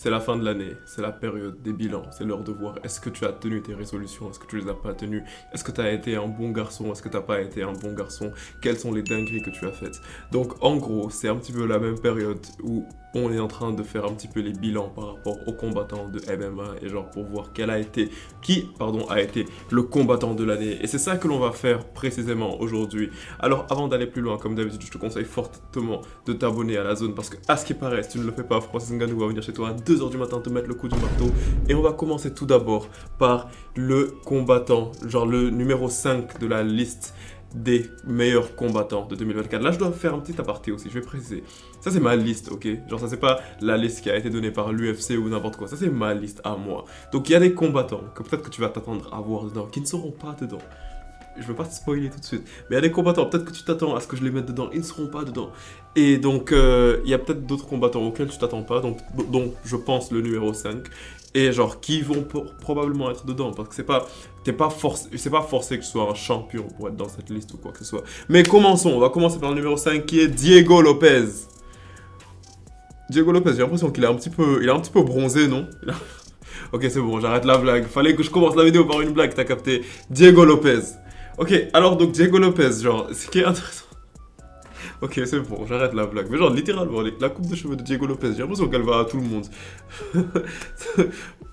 c'est la fin de l'année, c'est la période des bilans, c'est l'heure de voir est-ce que tu as tenu tes résolutions, est-ce que tu les as pas tenues, est-ce que tu as été un bon garçon, est-ce que tu n'as pas été un bon garçon, quelles sont les dingueries que tu as faites. Donc en gros, c'est un petit peu la même période où on est en train de faire un petit peu les bilans par rapport aux combattants de MMA et genre pour voir qui a été le combattant de l'année. Et c'est ça que l'on va faire précisément aujourd'hui. Alors avant d'aller plus loin, comme d'habitude, je te conseille fortement de t'abonner à la zone parce que à ce qui paraît, si tu ne le fais pas, Francis Ngannou va venir chez toi à 2h du matin te mettre le coup du marteau. Et on va commencer tout d'abord par le combattant, genre le numéro 5 de la liste des meilleurs combattants de 2024. Là, je dois faire un petit aparté aussi, je vais préciser. Ça, c'est ma liste, ok? Genre, ça, c'est pas la liste qui a été donnée par l'UFC ou n'importe quoi. Ça, c'est ma liste à moi. Donc, il y a des combattants que peut-être que tu vas t'attendre à voir dedans, qui ne seront pas dedans. Je veux pas te spoiler tout de suite. Mais il y a des combattants, peut-être que tu t'attends à ce que je les mette dedans, ils ne seront pas dedans. Et donc, il y a peut-être d'autres combattants auxquels tu t'attends pas, donc je pense le numéro 5. Et genre, qui vont probablement être dedans, parce que c'est pas forcé que tu sois un champion pour être dans cette liste ou quoi que ce soit. Mais commençons, on va commencer par le numéro 5 qui est Diego Lopez. Diego Lopez, j'ai l'impression qu'il il est un petit peu bronzé, non? Ok, c'est bon, j'arrête la blague. Fallait que je commence la vidéo par une blague, t'as capté. Diego Lopez. Ok, alors donc Diego Lopez, genre, ce qui est intéressant. Ok, c'est bon, j'arrête la blague. Mais genre, littéralement, la coupe de cheveux de Diego Lopez, j'ai l'impression qu'elle va à tout le monde.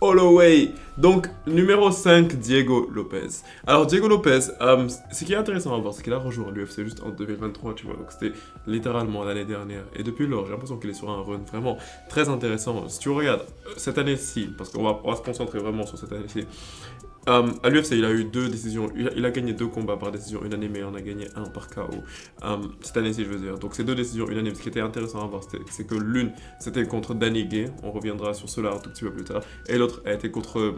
Holloway. Donc, numéro 5, Diego Lopez. Alors, Diego Lopez, ce qui est intéressant à voir, c'est qu'il a rejoint l'UFC juste en 2023, tu vois. Donc, c'était littéralement l'année dernière. Et depuis lors, j'ai l'impression qu'il est sur un run vraiment très intéressant. Si tu regardes cette année-ci, parce qu'on va se concentrer vraiment sur cette année-ci. À l'UFC, il a eu 2 décisions. Il a gagné 2 combats par décision unanime et on a gagné un par KO. Cette année-ci, je veux dire. Donc, ces 2 décisions unanimes, ce qui était intéressant à voir, c'est que l'une, c'était contre Danny Gay. On reviendra sur cela un tout petit peu plus tard. Et l'autre a été contre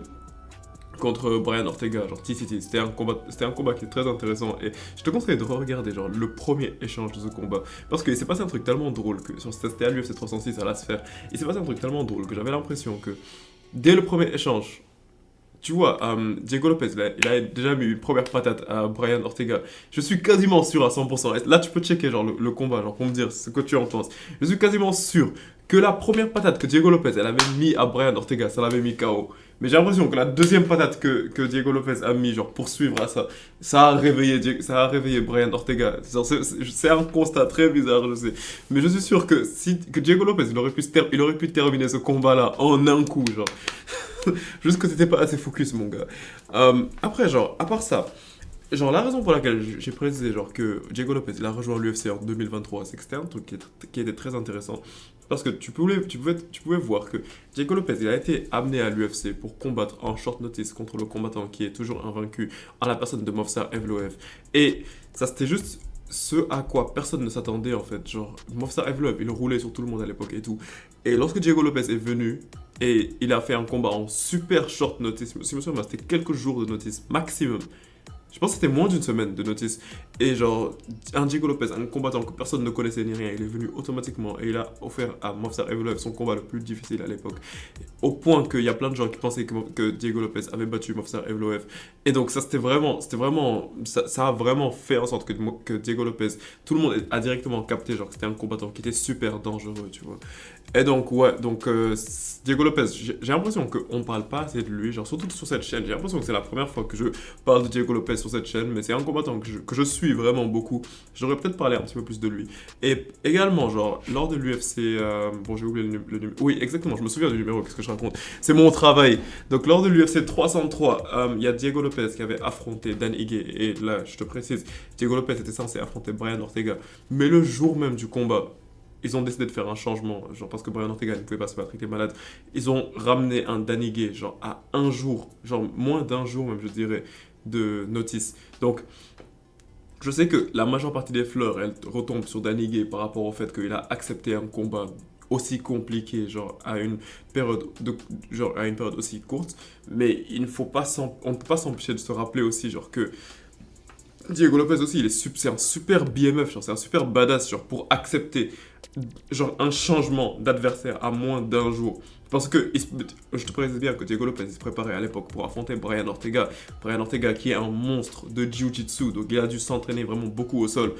Brian Ortega, genre TCT. C'était un combat qui est très intéressant et je te conseille de regarder genre le premier échange de ce combat parce qu'il s'est passé un truc tellement drôle que c'était à l'UFC 306 à la sphère. Il s'est passé un truc tellement drôle que j'avais l'impression que dès le premier échange, tu vois, Diego Lopez, il a déjà mis une première patate à Brian Ortega. Je suis quasiment sûr à 100%. Et là, tu peux checker genre, le combat genre, pour me dire ce que tu en penses. Je suis quasiment sûr que la première patate que Diego Lopez elle avait mis à Brian Ortega, ça l'avait mis KO. Mais j'ai l'impression que la deuxième patate que Diego Lopez a mis genre, pour suivre à ça, ça a réveillé Brian Ortega. C'est un constat très bizarre, je sais. Mais je suis sûr que Diego Lopez, il aurait pu terminer ce combat-là en un coup, genre. Juste que t'étais pas assez focus, mon gars. Après, genre, à part ça, genre, la raison pour laquelle j'ai précisé, genre, que Diego Lopez, il a rejoint l'UFC en 2023, c'est que c'était un truc qui était très intéressant. Parce que tu pouvais voir que Diego Lopez, il a été amené à l'UFC pour combattre en short notice contre le combattant qui est toujours invaincu en la personne de Movsar Evloev. Et ça, c'était juste ce à quoi personne ne s'attendait en fait. Genre, Movsar Evloev, il roulait sur tout le monde à l'époque et tout. Et lorsque Diego Lopez est venu et il a fait un combat en super short notice, si je me souviens, c'était quelques jours de notice maximum. Je pense que c'était moins d'une semaine de notice. Et genre, un Diego Lopez, un combattant que personne ne connaissait ni rien, il est venu automatiquement et il a offert à Movsar Evloev son combat le plus difficile à l'époque. Au point qu'il y a plein de gens qui pensaient que Diego Lopez avait battu Movsar Evloev. Et donc ça, ça a vraiment fait en sorte que Diego Lopez, tout le monde a directement capté genre que c'était un combattant qui était super dangereux, tu vois. Et donc, ouais, Diego Lopez, j'ai l'impression qu'on parle pas assez de lui, genre surtout sur cette chaîne. J'ai l'impression que c'est la première fois que je parle de Diego Lopez sur cette chaîne, mais c'est un combattant que je suis vraiment beaucoup. J'aurais peut-être parlé un petit peu plus de lui. Et également, genre, lors de l'UFC, bon, j'ai oublié le numéro. Oui, exactement, je me souviens du numéro, qu'est-ce que je raconte? C'est mon travail. Donc, lors de l'UFC 303, il y a Diego Lopez qui avait affronté Dan Ige. Et là, je te précise, Diego Lopez était censé affronter Brian Ortega. Mais le jour même du combat, ils ont décidé de faire un changement, genre parce que Brian Ortega ne pouvait pas se battre, il était malade. Ils ont ramené un Danny Gay, genre à un jour, genre moins d'un jour même, je dirais, de notice. Donc, je sais que la majeure partie des fleurs, elles retombent sur Danny Gay par rapport au fait qu'il a accepté un combat aussi compliqué, genre à une période aussi courte. Mais on ne peut pas s'empêcher de se rappeler aussi, genre que Diego Lopez aussi, c'est un super BMF, genre c'est un super badass, genre pour accepter genre un changement d'adversaire à moins d'un jour. Parce que je te précise bien que Diego Lopez il se préparait à l'époque pour affronter Brian Ortega. Brian Ortega qui est un monstre de Jiu-Jitsu, donc il a dû s'entraîner vraiment beaucoup au sol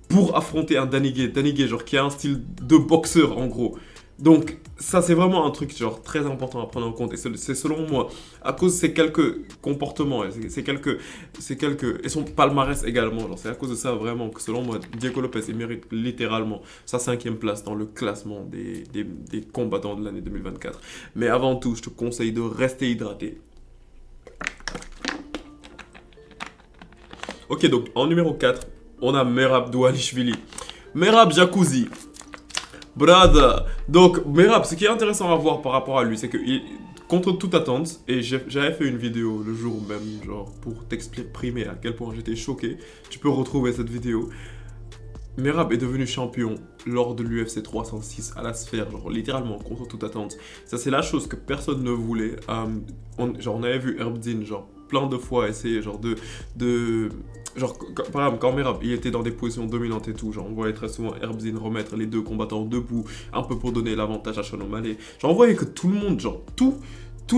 pour affronter un Danny Gay. Danny Gay, genre qui a un style de boxeur en gros. Donc, ça, c'est vraiment un truc genre très important à prendre en compte. Et c'est selon moi, à cause de ces quelques comportements, et et son palmarès également. Genre, c'est à cause de ça vraiment que selon moi, Diego Lopez, il mérite littéralement sa 5e place dans le classement des combattants de l'année 2024. Mais avant tout, je te conseille de rester hydraté. Ok, donc en numéro 4, on a Merab Doualishvili. Merab Jacuzzi. Brother. Donc, Merab, ce qui est intéressant à voir par rapport à lui, c'est que contre toute attente, et j'avais fait une vidéo le jour même, genre pour t'exprimer à quel point j'étais choqué. Tu peux retrouver cette vidéo. Merab est devenu champion lors de l'UFC 306 à la sphère, genre littéralement contre toute attente. Ça, c'est la chose que personne ne voulait. On avait vu Herbdin, genre plein de fois essayer, genre genre, par exemple, quand Merab, il était dans des positions dominantes et tout, genre on voyait très souvent Herbdin remettre les deux combattants debout, un peu pour donner l'avantage à Sean O'Malley. Genre on voyait que tout le monde, genre tout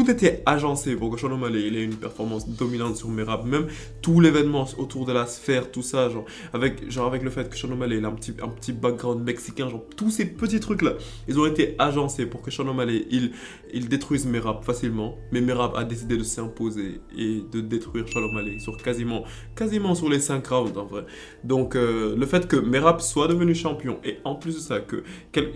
était agencé pour que Sean O'Malley ait une performance dominante sur Merab. Même tout l'événement autour de la sphère, tout ça, genre avec le fait que Sean O'Malley il a un petit background mexicain, genre tous ces petits trucs-là, ils ont été agencés pour que Sean O'Malley il détruise Merab facilement. Mais Merab a décidé de s'imposer et de détruire Sean O'Malley sur quasiment sur les 5 rounds en vrai. Donc le fait que Merab soit devenu champion et en plus de ça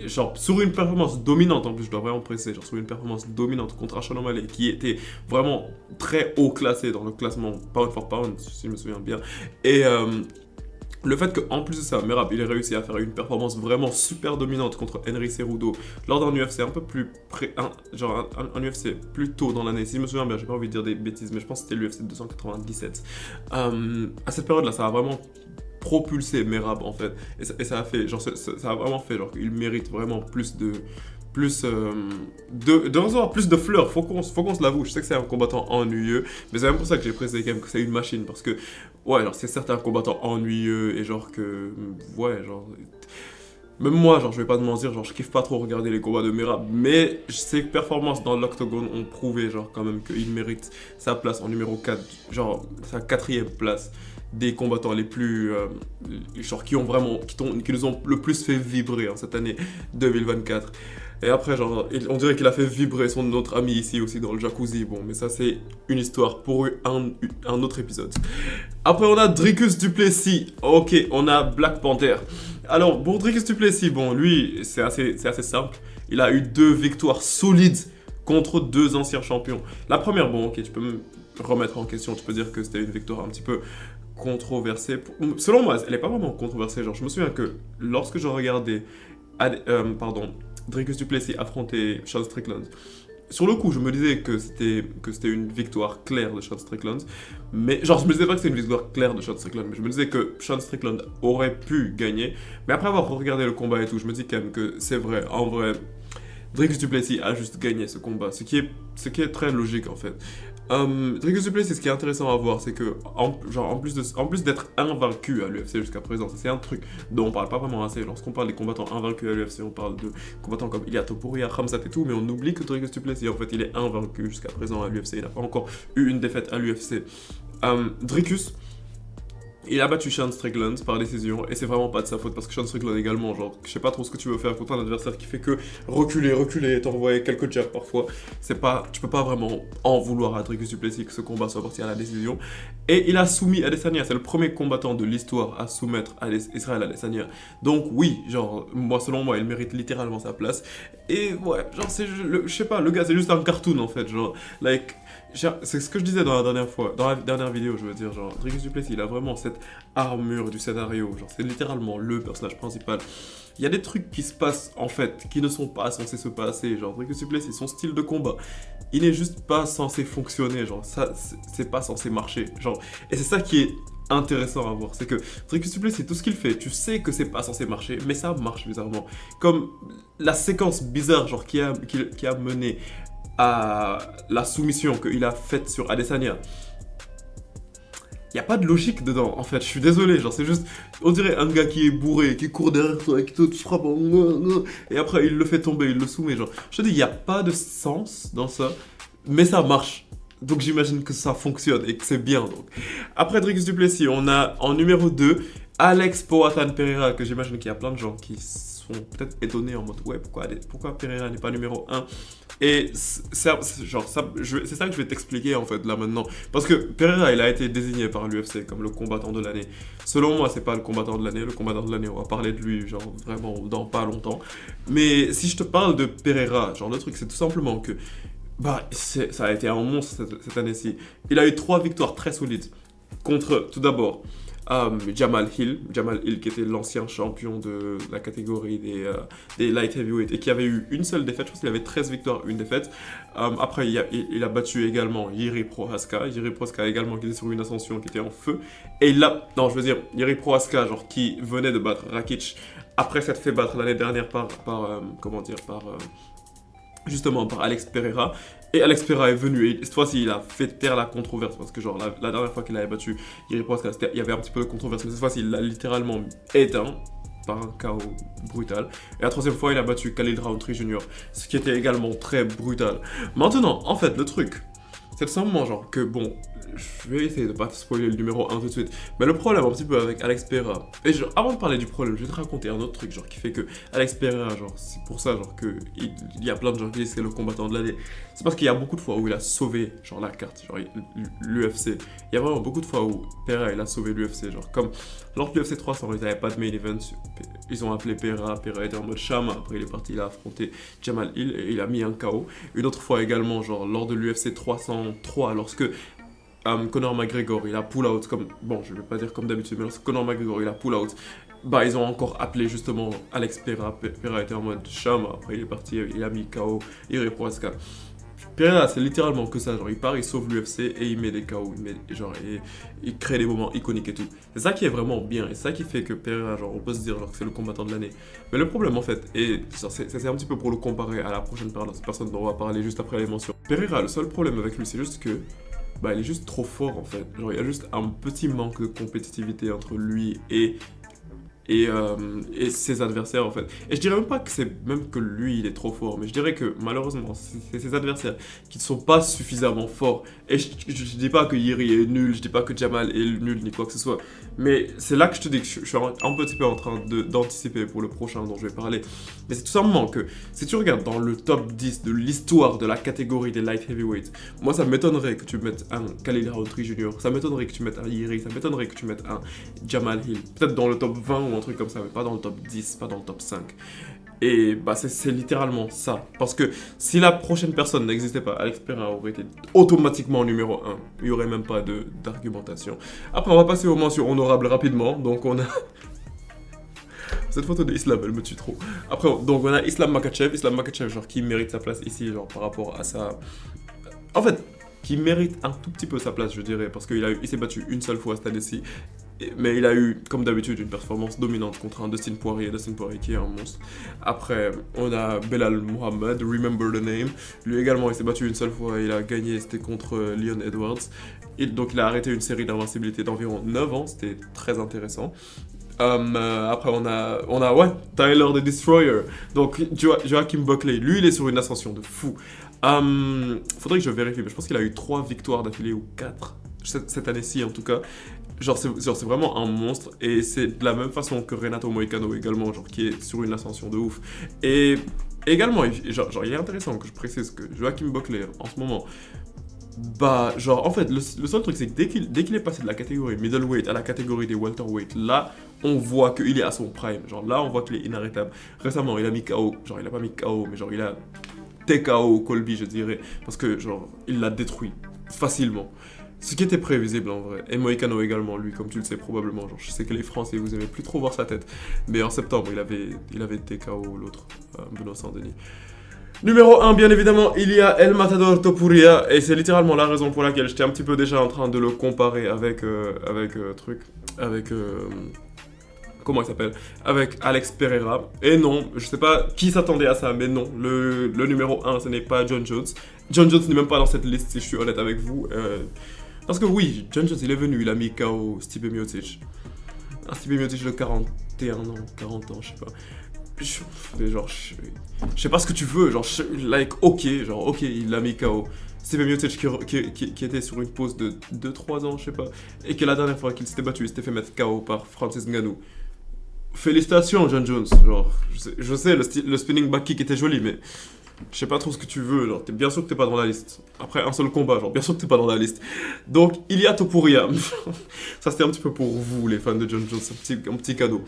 genre sur une performance dominante, en plus je dois vraiment préciser, genre sur une performance dominante contre Sean O'Malley qui était vraiment très haut classé dans le classement pound for pound si je me souviens bien, et le fait qu'en plus de ça, Merab il ait réussi à faire une performance vraiment super dominante contre Henry Cejudo lors d'un UFC un peu plus genre un UFC plus tôt dans l'année, si je me souviens bien, j'ai pas envie de dire des bêtises, mais je pense que c'était l'UFC 297. À cette période-là, ça a vraiment propulsé Merab en fait, et ça a fait, genre ça a vraiment fait genre qu'il mérite vraiment plus de recevoir plus de fleurs, faut qu'on se l'avoue. Je sais que c'est un combattant ennuyeux, mais c'est même pour ça que j'ai précisé quand même que c'est une machine, parce que ouais, genre c'est certes un combattant ennuyeux et genre que ouais, genre même moi, genre je vais pas te mentir, genre je kiffe pas trop regarder les combats de Merab, mais ses performances dans l'octogone ont prouvé genre quand même qu'il mérite sa place en numéro 4, genre sa 4e place des combattants les plus genre qui nous ont le plus fait vibrer en cette année 2024. Et après, genre, on dirait qu'il a fait vibrer son autre ami ici aussi dans le jacuzzi. Bon, mais ça, c'est une histoire pour un autre épisode. Après, on a Dricus du Plessis. Ok, on a Black Panther. Alors, pour Dricus du Plessis, bon, lui, c'est assez simple. Il a eu 2 victoires solides contre 2 anciens champions. La première, bon, ok, tu peux me remettre en question. Tu peux dire que c'était une victoire un petit peu controversée. Selon moi, elle n'est pas vraiment controversée. Genre, je me souviens que lorsque je regardais... Dricus du Plessis affrontait Sean Strickland. Sur le coup, je me disais que c'était une victoire claire de Sean Strickland. Mais, genre, je me disais pas que c'était une victoire claire de Sean Strickland, mais je me disais que Sean Strickland aurait pu gagner. Mais après avoir regardé le combat et tout, je me dis quand même que c'est vrai, en vrai, Dricus du Plessis a juste gagné ce combat. Ce qui est très logique, en fait. Dricus du Plessis, ce qui est intéressant à voir, c'est que, en plus d'être invaincu à l'UFC jusqu'à présent, c'est un truc dont on parle pas vraiment assez. Lorsqu'on parle des combattants invaincus à l'UFC, on parle de combattants comme Ilia Topuria, Khamzat et tout, mais on oublie que Dricus du Plessis, en fait, il est invaincu jusqu'à présent à l'UFC. Il n'a pas encore eu une défaite à l'UFC. Dricus, il a battu Sean Strickland par décision, et c'est vraiment pas de sa faute, parce que Sean Strickland également, genre, je sais pas trop ce que tu veux faire contre un adversaire qui fait que reculer, et t'envoyer quelques jabs parfois. Tu peux pas vraiment en vouloir à Dricus du Plessis que ce combat soit parti à la décision. Et il a soumis Adesanya, c'est le premier combattant de l'histoire à soumettre Israël Adesanya. Donc oui, genre, selon moi, il mérite littéralement sa place. Et ouais, genre, je sais pas, le gars, c'est juste un cartoon en fait, genre, like... C'est ce que je disais dans la dernière vidéo, je veux dire, genre, Dricus du Plessis, il a vraiment cette armure du scénario, genre, c'est littéralement le personnage principal. Il y a des trucs qui se passent, en fait, qui ne sont pas censés se passer, genre, Dricus du Plessis, son style de combat, il n'est juste pas censé fonctionner, genre, ça, c'est pas censé marcher, genre, et c'est ça qui est intéressant à voir, c'est que Dricus du Plessis, tout ce qu'il fait, tu sais que c'est pas censé marcher, mais ça marche bizarrement, comme la séquence bizarre, genre, qui a mené à la soumission qu'il a faite sur Adesanya. Il n'y a pas de logique dedans, en fait, je suis désolé, genre c'est juste, on dirait un gars qui est bourré, qui court derrière toi et qui te frappe, et après il le fait tomber, il le soumet, genre, je te dis, il n'y a pas de sens dans ça, mais ça marche, donc j'imagine que ça fonctionne et que c'est bien, donc. Après Dricus du Plessis, on a en numéro 2, Alex Poatan Pereira, que j'imagine qu'il y a plein de gens qui sont peut-être étonnés en mode ouais, pourquoi Pereira n'est pas numéro un. Et c'est ça que je vais t'expliquer en fait là maintenant. Parce que Pereira, il a été désigné par l'UFC comme le combattant de l'année. Selon moi, c'est pas le combattant de l'année. Le combattant de l'année, on va parler de lui, genre vraiment dans pas longtemps. Mais si je te parle de Pereira, genre le truc, c'est tout simplement que ça a été un monstre cette année-ci. Il a eu 3 victoires très solides contre, tout d'abord, Jamal Hill qui était l'ancien champion de la catégorie des light heavyweight et qui avait eu une seule défaite. Je pense qu'il avait 13 victoires, une défaite. Après, il a battu également Jiri Prochazka également qui était sur une ascension, qui était en feu. Et Jiri Prochazka, genre qui venait de battre Rakic après s'être fait battre l'année dernière justement par Alex Pereira. Et Alex Pereira est venu et cette fois-ci il a fait taire la controverse parce que genre la dernière fois qu'il avait battu Jiri Prochazka, il y avait un petit peu de controverse, mais cette fois-ci il l'a littéralement éteint par un KO brutal. Et la troisième fois il a battu Khalil Rountree Jr., ce qui était également très brutal. Maintenant, en fait, le truc, c'est tout simplement genre que bon, je vais essayer de pas te spoiler le numéro 1 tout de suite, mais le problème un petit peu avec Alex Pereira, et genre, avant de parler du problème, je vais te raconter un autre truc genre qui fait que Alex Pereira, genre c'est pour ça genre que il y a plein de gens qui disent que c'est le combattant de l'année. C'est parce qu'il y a beaucoup de fois où il a sauvé genre la carte, genre l'UFC. Il y a vraiment beaucoup de fois où Pereira il a sauvé l'UFC, genre comme lors de l'UFC 300, ils n'avaient pas de main event, ils ont appelé Pereira était en mode Shama, après il est parti, il a affronté Jamal Hill et il a mis un KO. Une autre fois également, genre lors de l'UFC 303, lorsque Conor McGregor il a pull out, je vais pas dire comme d'habitude, mais lorsque Conor McGregor il a pull out, ils ont encore appelé justement Alex Pereira. Pereira était en mode Shama, après il est parti, il a mis KO Jiri Prochazka. Pereira, c'est littéralement que ça, genre il part, il sauve l'UFC et il met des KO, il crée des moments iconiques et tout. C'est ça qui est vraiment bien, et c'est ça qui fait que Pereira, genre on peut se dire genre, que c'est le combattant de l'année. Mais le problème en fait, et c'est un petit peu pour le comparer à la prochaine personne dont on va parler juste après les mentions. Pereira, le seul problème avec lui, c'est juste que il est juste trop fort en fait. Genre il y a juste un petit manque de compétitivité entre lui et ses adversaires en fait. Et je dirais même pas que c'est même que lui il est trop fort, mais je dirais que malheureusement c'est ses adversaires qui ne sont pas suffisamment forts. Et je dis pas que Jiri est nul, je dis pas que Jamal est nul ni quoi que ce soit, mais c'est là que je te dis que je suis un petit peu en train d'anticiper pour le prochain dont je vais parler. Mais c'est tout simplement que si tu regardes dans le top 10 de l'histoire de la catégorie des light heavyweight, moi ça m'étonnerait que tu mettes un Khalil Rountree Jr., ça m'étonnerait que tu mettes un Jiri, ça m'étonnerait que tu mettes un Jamal Hill, peut-être dans le top 20 ou un truc comme ça, mais pas dans le top 10, pas dans le top 5. Et c'est littéralement ça. Parce que si la prochaine personne n'existait pas, Alex Pereira aurait été automatiquement numéro 1. Il n'y aurait même pas d'argumentation. Après, on va passer aux mentions honorables rapidement. Donc, on a... Cette photo d'Islam, elle me tue trop. Après, donc on a Islam Makhachev, genre qui mérite sa place ici, genre par rapport à sa... En fait, qui mérite un tout petit peu sa place, je dirais, parce qu'il s'est battu une seule fois cette année-ci. Mais il a eu, comme d'habitude, une performance dominante contre un Dustin Poirier qui est un monstre. Après, on a Belal Muhammad, Remember the Name. Lui également, il s'est battu une seule fois, il a gagné, c'était contre Leon Edwards. Et donc, il a arrêté une série d'invincibilité d'environ 9 ans, c'était très intéressant. Après, on a Tyler the Destroyer. Donc, Joaquin Buckley, lui, il est sur une ascension de fou. Faudrait que je vérifie, mais je pense qu'il a eu 3 victoires d'affilée ou 4 cette année-ci en tout cas. Genre c'est vraiment un monstre et c'est de la même façon que Renato Moicano également, genre qui est sur une ascension de ouf. Et également, il est intéressant que je précise que Joaquin Buckley en ce moment, en fait, le seul truc c'est que dès qu'il est passé de la catégorie middleweight à la catégorie des welterweight, là on voit qu'il est à son prime, genre là on voit qu'il est inarrêtable. Récemment il a mis KO, genre il a pas mis KO mais genre il a TKO Colby je dirais, parce que genre il l'a détruit facilement. Ce qui était prévisible en vrai. Et Moicano également, lui, comme tu le sais probablement. Genre, je sais que les Français, vous aimez plus trop voir sa tête. Mais en septembre, il avait TKO l'autre, Benoît Saint-Denis. Numéro 1, bien évidemment, il y a El Matador Topuria. Et c'est littéralement la raison pour laquelle j'étais un petit peu déjà en train de le comparer avec comment il s'appelle, avec Alex Pereira. Et non, je sais pas qui s'attendait à ça, mais non, le numéro 1, ce n'est pas John Jones. John Jones n'est même pas dans cette liste, si je suis honnête avec vous. Parce que oui, John Jones, il est venu, il a mis KO Stipe Miocic. Un Stipe Miocic de 41 ans, 40 ans, je sais pas. Je sais pas ce que tu veux, ok, il l'a mis KO. Stipe Miocic qui était sur une pause de 2-3 ans, je sais pas. Et que la dernière fois qu'il s'était battu, il s'était fait mettre KO par Francis Ngannou. félicitations, John Jones. Genre, je sais le spinning back kick était joli, mais je sais pas trop ce que tu veux. Genre, t'es bien sûr que t'es pas dans la liste. Après un seul combat, genre, bien sûr que t'es pas dans la liste. Donc, Ilia Topuria. Ça, c'était un petit peu pour vous, les fans de John Jones. Un petit cadeau.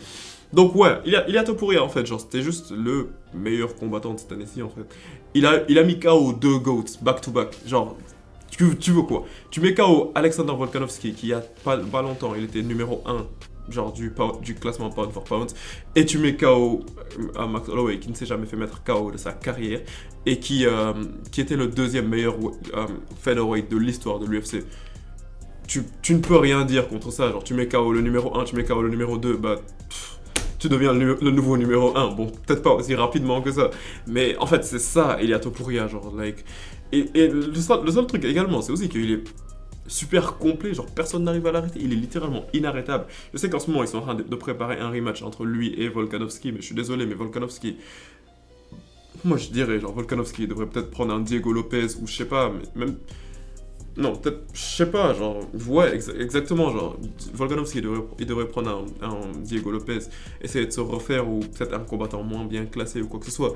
Donc, ouais, Ilia Topuria, en fait. Genre, c'était juste le meilleur combattant de cette année-ci, en fait. Il a mis KO deux GOATs, back to back. Genre, tu veux quoi? Tu mets KO Alexander Volkanovski, qui il y a pas longtemps, il était numéro un genre du classement pound for pound, et tu mets KO à Max Holloway, qui ne s'est jamais fait mettre KO de sa carrière, et qui était le deuxième meilleur featherweight de l'histoire de l'UFC. Tu ne peux rien dire contre ça, genre tu mets KO le numéro un, tu mets KO le numéro 2, bah... tu deviens le nouveau numéro un. Bon, peut-être pas aussi rapidement que ça, mais en fait, c'est ça, Ilia Topuria, genre, like... Et le seul truc également, c'est aussi qu'il est super complet, genre personne n'arrive à l'arrêter, il est littéralement inarrêtable. Je sais qu'en ce moment ils sont en train de préparer un rematch entre lui et Volkanovski, mais je suis désolé, mais Volkanovski, moi je dirais genre Volkanovski devrait peut-être prendre un Diego Lopez ou je sais pas, mais même non, peut-être, je sais pas, genre, ouais, exactement, genre, Volkanovski, il devrait prendre un Diego Lopez, essayer de se refaire, ou peut-être un combattant moins bien classé, ou quoi que ce soit.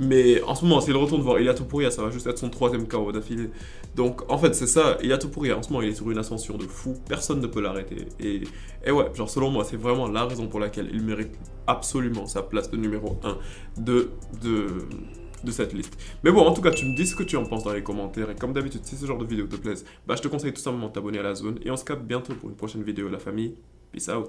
Mais en ce moment, s'il retourne voir Ilia Topuria, ça va juste être son troisième KO d'affilée. Donc, en fait, c'est ça, Ilia Topuria, en ce moment, il est sur une ascension de fou, personne ne peut l'arrêter. Et ouais, genre, selon moi, c'est vraiment la raison pour laquelle il mérite absolument sa place de numéro un de cette liste. Mais bon, en tout cas, tu me dis ce que tu en penses dans les commentaires. Et comme d'habitude, si ce genre de vidéo te plaise, bah, je te conseille tout simplement de t'abonner à la zone. Et on se capte bientôt pour une prochaine vidéo, la famille. Peace out.